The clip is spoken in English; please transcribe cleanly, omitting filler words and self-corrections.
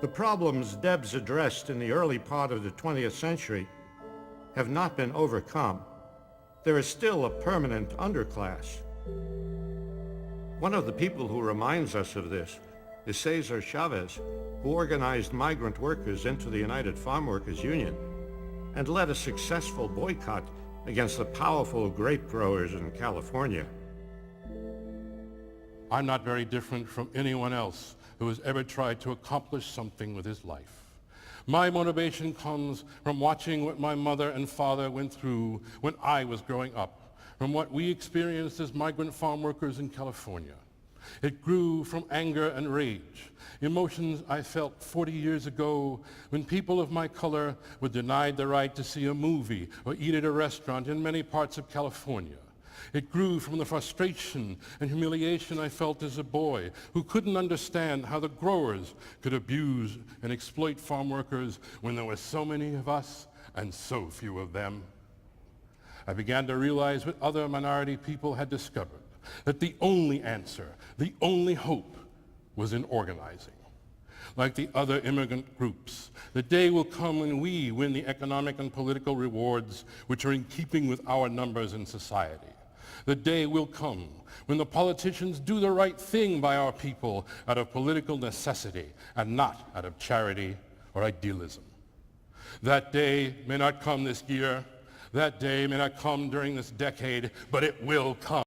The problems Debs addressed in the early part of the 20th century have not been overcome. There is still a permanent underclass. One of the people who reminds us of this is Cesar Chavez, who organized migrant workers into the United Farm Workers Union and led a successful boycott against the powerful grape growers in California. I'm not very different from anyone else who has ever tried to accomplish something with his life. My motivation comes from watching what my mother and father went through when I was growing up, from what we experienced as migrant farm workers in California. It grew from anger and rage, emotions I felt 40 years ago when people of my color were denied the right to see a movie or eat at a restaurant in many parts of California. It grew from the frustration and humiliation I felt as a boy who couldn't understand how the growers could abuse and exploit farm workers when there were so many of us and so few of them. I began to realize what other minority people had discovered, that the only answer, the only hope, was in organizing. Like the other immigrant groups, the day will come when we win the economic and political rewards which are in keeping with our numbers in society. The day will come when the politicians do the right thing by our people out of political necessity and not out of charity or idealism. That day may not come this year. That day may not come during this decade, but it will come.